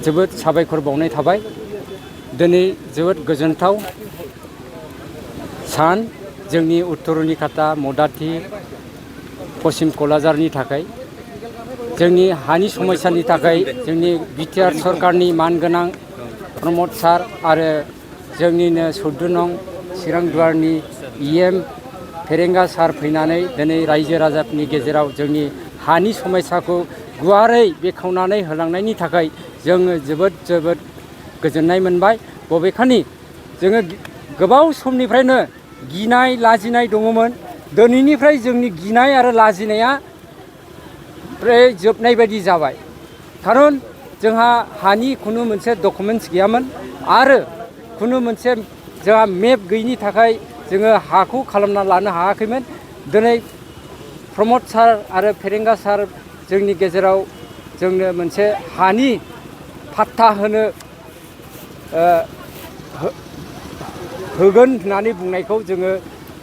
जोबोद साबायखर बावनाय थाबाय दिनै जोबोद गोजोनथाव सान जोंनि उत्तरनिखाता मदाथि पश्चिम क'क्राझारनि थाखाय जोंनि हानि समस्यानि थाखाय जोंनि बिटिआर सरकारनि मानगोनां प्रमद सार आरो जोंनिनो 14 नं चिरां दुवारनि EM फेरेंगा सार फैनानै दिनै रायजो राजाफोरनि गेजेराव जोंनि हानि समस्याखौ गुवारै बेखेवनानै होलांनायनि थाखाय जोङो जोबोद गोजोननाय मोनबाय। बबेखानि जोङो गोबाव समनिफ्रायनो गिनाय लाजिनाय दङमोन। दिनैनिफ्राय जोंनि गिनाय आरो लाजिनाया फ्राय जोबनाय बायदि जाबाय। खारन जोंहा हानि खुनु मोनसे डकुमेन्ट्स गैयामोन आरो खुनु मोनसे जोंहा मेप गैयिनि थाखाय जोङो हाखौ खालामना लानो हायाखैमोन। दिनै प्रमद सार आरो फेरेंगा सार जोंनि गेजेराव जोंनो मोनसे हानि पाट्टा होगोन होननानै बुंनायखौ जोङो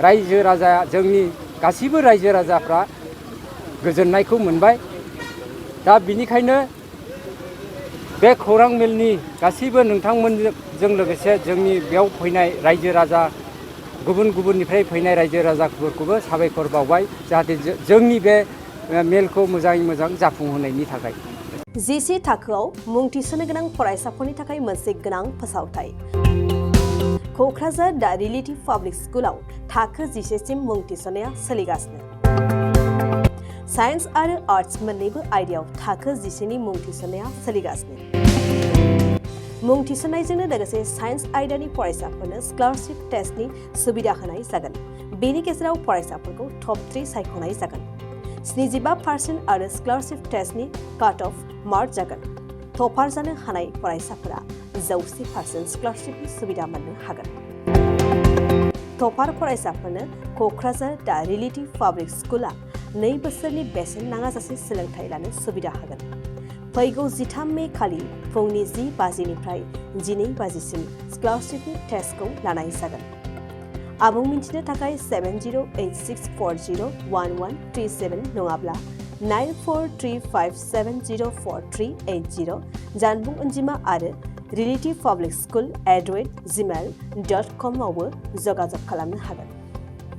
रायजो राजा जोंनि गासिबो रायजो राजाफ्रा गोजोननायखौ मोनबाय। दा बिनिखायनो बे खौरां मेलनि गासैबो नोंथांमोनजों लोगोसे जोंनि बेयाव फैनाय रायजो राजा गुबुननिफ्राय फैनाय रायजो राजाफोरखौबो साबायखर बावबाय जाहाथे जोंनि बे मेलखौ मोजाङै मोजां जाफुंहोनायनि थाखाय। जिसे थाखोआव मुं थिसननो गोनां फरायसाफोरनि थाखाय मोनसे गोनां फोसावथाय। क'क्राझार दा रिलेटिभ पाब्लिक स्कुलाव थाखो 11 सिम मुं थिसननाया सोलिगासिनो। साइन्स आरो आर्ट्स मोन्नैबो आयदायाव थाखो 11 नि मुं थिसननाया सोलिगासिनो। मुं थिसननायजोंनो लोगोसे साइन्स आयदानि फरायसाफोरनो स्कलारशिप टेस्टनि सुबिदा होनाय जागोन। बेनि गेजेराव फरायसाफोरखौ टप 3 सायख'नाय जागोन। 75% आरो स्कलारशिप टेस्टनि काट अफ मार्क जागोन। टपार जानो हानाय फरायसाफोरा 100% स्कलारशिपनि सुबिदा मोननो हागोन। टपार फरायसाफोरनो क'क्राझार दा रिलेटिभ पाब्लिक स्कुला 2 बोसोरनि बेसेन नाङाजासे सोलोंथाइ लानो सुबिदा होगोन। फैगौ 13 मे खालि फुंनि 10 बाजिनिफ्राय 12 बाजिसिम स्कलारशिपनि टेस्टखौ लानाय जागोन। आबुं मिन्थिनो थाखाय 7086401137 नङाब्ला 9435704380 जानबुं अनजिमा आरो relativepublicschool@gmail.com आवबो जगाजग खालामनो हागोन।